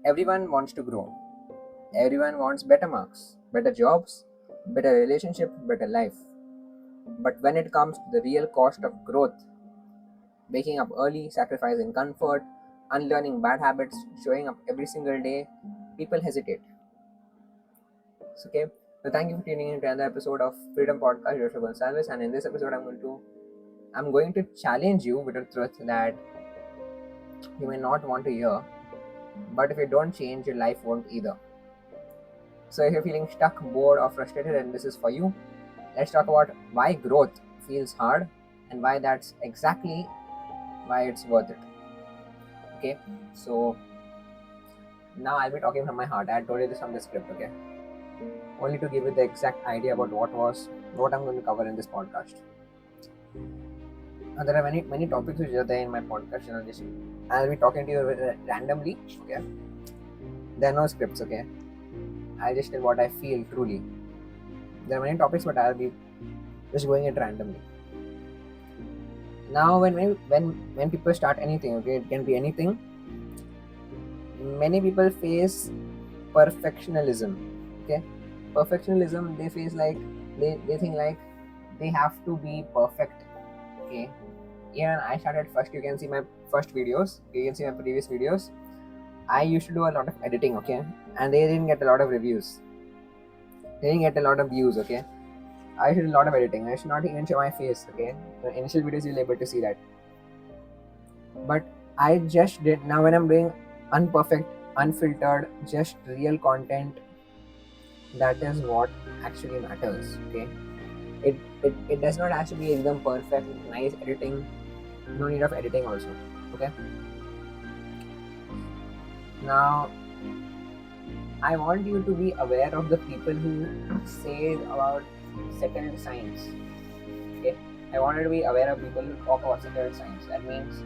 Everyone wants to grow. Everyone wants better marks, better jobs, better relationship, better life. But when it comes to the real cost of growth, waking up early, sacrificing comfort, unlearning bad habits, showing up every single day, people hesitate. So, okay. So thank you for tuning in to another episode of Freedom Podcast, Joshua Gonsalves. And in this episode, I'm going to challenge you with a truth that you may not want to hear, but if you don't change, your life won't either. So if you're feeling stuck, bored, or frustrated, and this is for you, let's talk about why growth feels hard and why that's exactly why it's worth it. Okay, so now I'll be talking from my heart. I told you this from the script, okay? Only to give you the exact idea about what I'm going to cover in this podcast. There are many topics which are there in my podcast, I'll be talking to you randomly, okay? There are no scripts, okay? I just tell what I feel truly. There are many topics, but I'll be just going it randomly. Now, when people start anything, okay, it can be anything. Many people face perfectionism. Okay, perfectionism. They face like they think like they have to be perfect. Okay, even I started first. You can see my first videos. You can see my previous videos. I used to do a lot of editing. Okay, and they didn't get a lot of reviews. They didn't get a lot of views. Okay, I should do a lot of editing. I should not even show my face. Okay, the initial videos you'll be able to see that. But I just did. Now when I'm doing unperfect, unfiltered, just real content, that is what actually matters. Okay, it does not have to be ekdam perfect, nice editing. No need of editing also. Okay. Now I want you to be aware of the people who say about settled signs. Okay, I want you to be aware of people who talk about settled signs. That means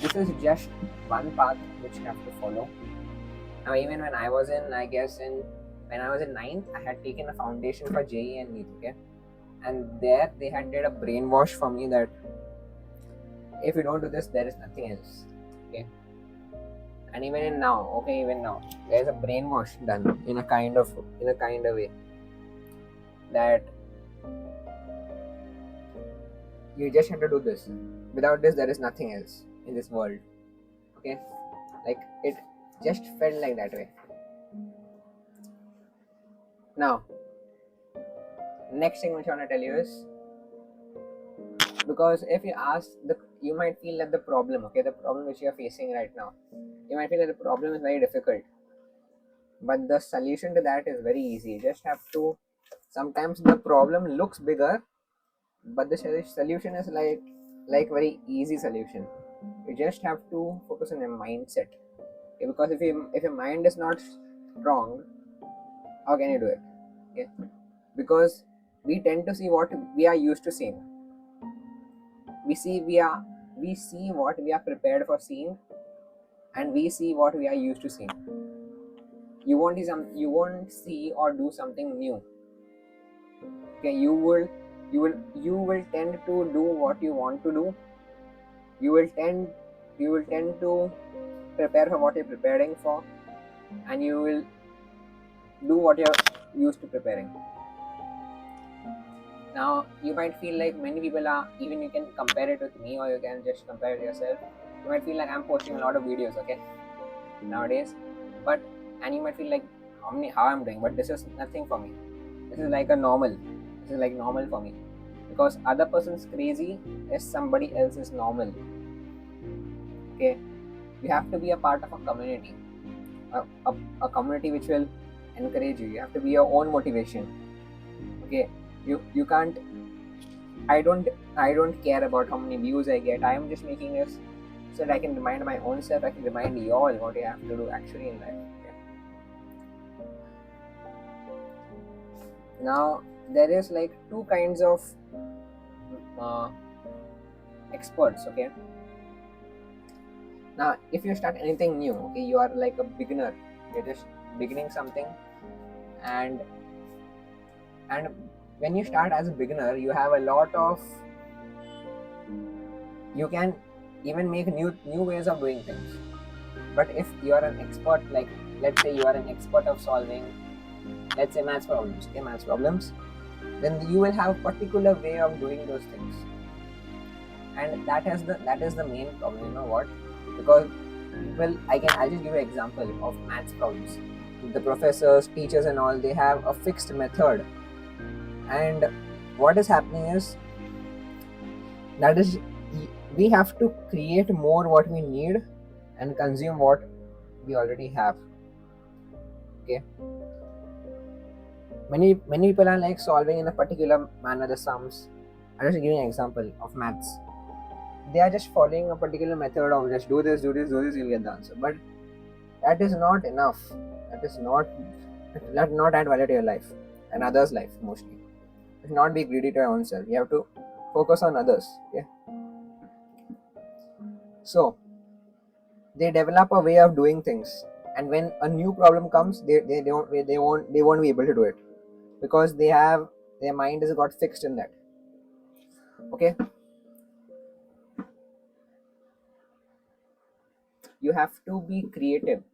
this is just one path which you have to follow. Now, even when I was in, I guess when I was in ninth, I had taken a foundation for JE and NEET, okay, and there they had did a brainwash for me that if you don't do this, there is nothing else, okay. And even now, there is a brainwash done in a kind of way that you just have to do this. Without this, there is nothing else in this world, okay. Like it just felt like that way. Now, next thing which I want to tell you is, because if you ask you might feel that the problem which you are facing right now, you might feel that the problem is very difficult, but the solution to that is very easy. You just have to, sometimes the problem looks bigger, but the solution is like very easy solution. You just have to focus on your mindset, okay? Because if your mind is not strong, how can you do it, okay? Because we tend to see what we are used to seeing. We see what we are prepared for seeing, and we see what we are used to seeing. You won't see or do something new, okay. You will tend to do what you want to do. You will tend to prepare for what you're preparing for, and you will do what you're used to preparing. Now you might feel like many people are, even you can compare it with me or you can just compare it yourself. You might feel like I'm posting a lot of videos, okay, nowadays, and you might feel like how I'm doing, but this is nothing for me. This is like normal for me, because other person's crazy is somebody else's normal, okay. You have to be a part of a community, a community which will encourage you. You have to be your own motivation, okay. You can't, I don't care about how many views I get. I am just making this so that I can remind my own self, I can remind you all what you have to do actually in life, okay? Now there is like two kinds of experts, okay. Now if you start anything new, okay, you are like a beginner, you're just beginning something, and when you start as a beginner, you have a lot of, you can even make new ways of doing things. But if you are an expert, like let's say you are an expert of solving, let's say maths problems, okay, maths problems, then you will have a particular way of doing those things. And that is the main problem. You know what? Because people, I'll just give you an example of maths problems. The professors, teachers, and all, they have a fixed method, and what is happening is that is we have to create more what we need and consume what we already have. Okay, many people are like solving in a particular manner the sums. I'm just giving an example of maths. They are just following a particular method of just do this, do this, do this, you'll get the answer. But that is not enough. That is not add value to your life and others' life mostly. You should not be greedy to your own self. You have to focus on others. Okay. So they develop a way of doing things, and when a new problem comes, they won't be able to do it because their mind has got fixed in that. Okay. You have to be creative.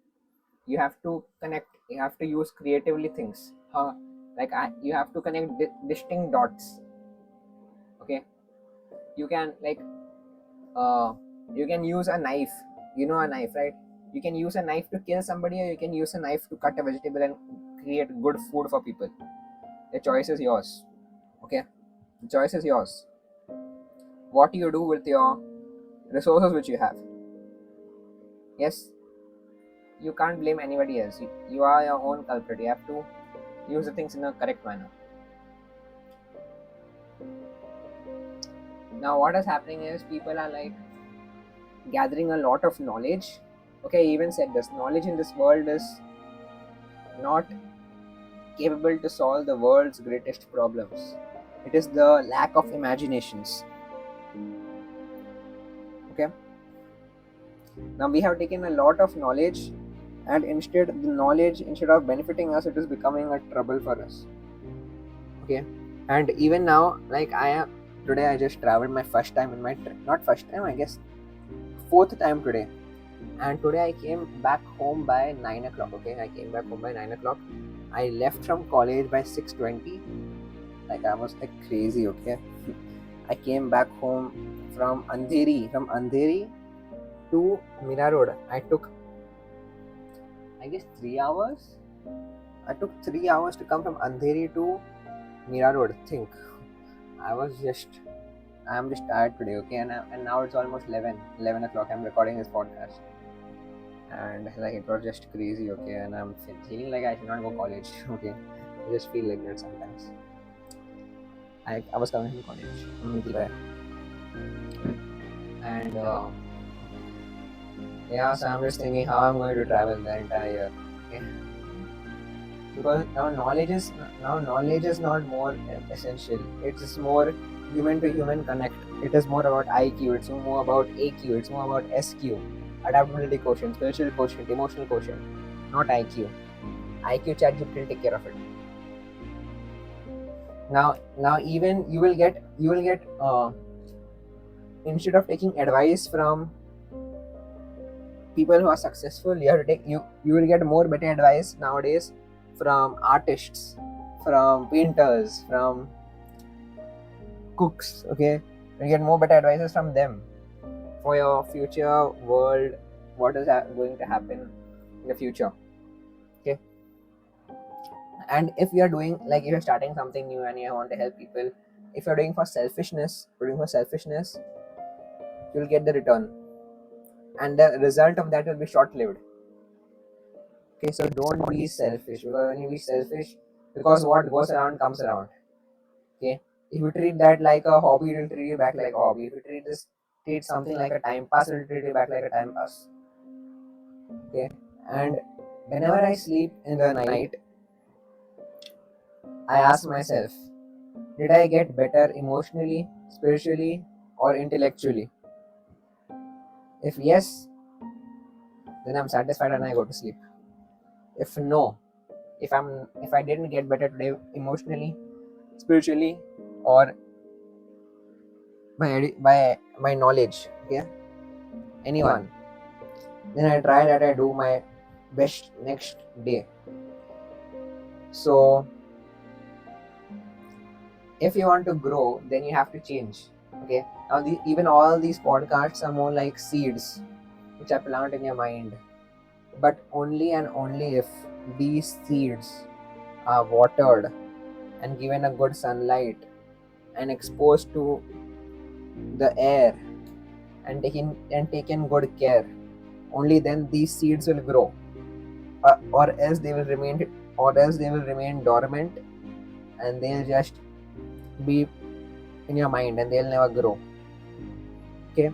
You have to connect. You have to use creatively things. You have to connect distinct dots. Okay. You can uh, you can use a knife. You know a knife, right? You can use a knife to kill somebody, or you can use a knife to cut a vegetable and create good food for people. The choice is yours. Okay. The choice is yours. What you do with your resources which you have. Yes, you can't blame anybody else. You are your own culprit. You have to use the things in a correct manner. Now what is happening is people are like gathering a lot of knowledge. Okay, I even said this knowledge in this world is not capable to solve the world's greatest problems. It is the lack of imaginations. Okay, now we have taken a lot of knowledge, and instead the knowledge, instead of benefiting us, it is becoming a trouble for us. Okay, and even now, like today I just traveled my first time in my trip, not first time, I guess fourth time today. And today I came back home by 9 o'clock. Okay, I came back home by 9 o'clock. I left from college by 6:20. Like I was like crazy. Okay, I came back home from Andheri to Mira Road. I took, I guess, 3 hours. I took 3 hours to come from Andheri to Mira Road. Think, I'm just tired today. Okay, and now it's almost 11 o'clock. I'm recording this podcast, and like it was just crazy. Okay, and I'm feeling like I should not go college. Okay, I just feel like that sometimes. I was coming from college from Mithila, and yeah, so I'm just thinking how I'm going to travel the entire year. Okay, because now knowledge is not more essential. It's more human to human connect. It is more about IQ. It's more about AQ. It's more about SQ. Adaptability quotient, spiritual quotient, emotional quotient, not IQ. IQ ChatGPT will take care of it. Now even you will get instead of taking advice from people who are successful, you will get more better advice nowadays from artists, from painters, from cooks. Okay, you get more better advices from them for your future world, what is going to happen in the future. Okay, and if you are doing, like, if you're starting something new and you want to help people, if you're doing for selfishness, you'll get the return, and the result of that will be short lived. Okay, so don't be selfish, because when you be selfish, because what goes around comes around. Okay, if you treat that like a hobby, it will treat you back like a hobby. If you treat something like a time pass, it will treat you back like a time pass. Okay, and whenever I sleep in the night, I ask myself, did I get better emotionally, spiritually, or intellectually? If yes, then I'm satisfied and I go to sleep. If no, if I didn't get better today emotionally, spiritually, or by knowledge, okay, anyone, then I try that I do my best next day. So if you want to grow, then you have to change. Okay, now even all these podcasts are more like seeds which I plant in your mind, but only and only if these seeds are watered and given a good sunlight and exposed to the air and taken good care, only then these seeds will grow, or else they will remain dormant, and they'll just be in your mind and they'll never grow. Okay,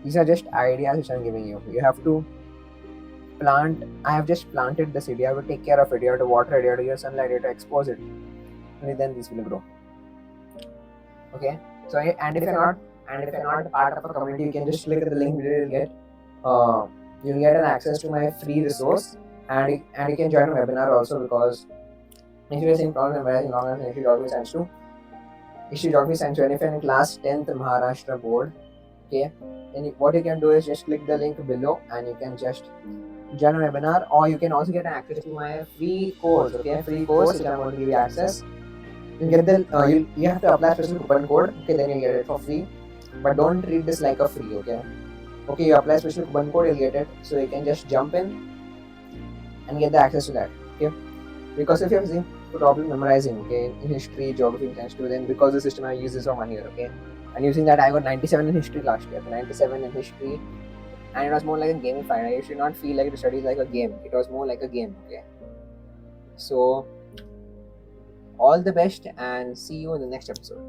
these are just ideas which I'm giving you. You have to plant. I have just planted the seed. You have to take care of it. You have to water it. You have to give sunlight. You have to expose it. Only then this will grow. Okay. So and if you're not part of a community, you can just click the link below. You'll get an access to my free resource, and you can join a webinar also, because if you're facing problems memorizing long answers, history, geography, science too. History, geography, science. And if you're in class 10th Maharashtra board, okay, then what you can do is just click the link below and you can just join a webinar, or you can also get access to my free course. Okay, free course which I'm going to give you access. You get the you have to apply special coupon code. Okay, then you get it for free. But don't treat this like a free. Okay, you apply special coupon code, you'll get it. So you can just jump in and get the access to that. Okay, because if you're facing problem memorizing, okay, in history, geography, science too, then because the system I use this for 1 year. Okay, and using that I got 97 in history last year. 97 in history, and it was more like a gamified. I should not feel like the study is like a game. It was more like a game. Okay, so all the best and see you in the next episode.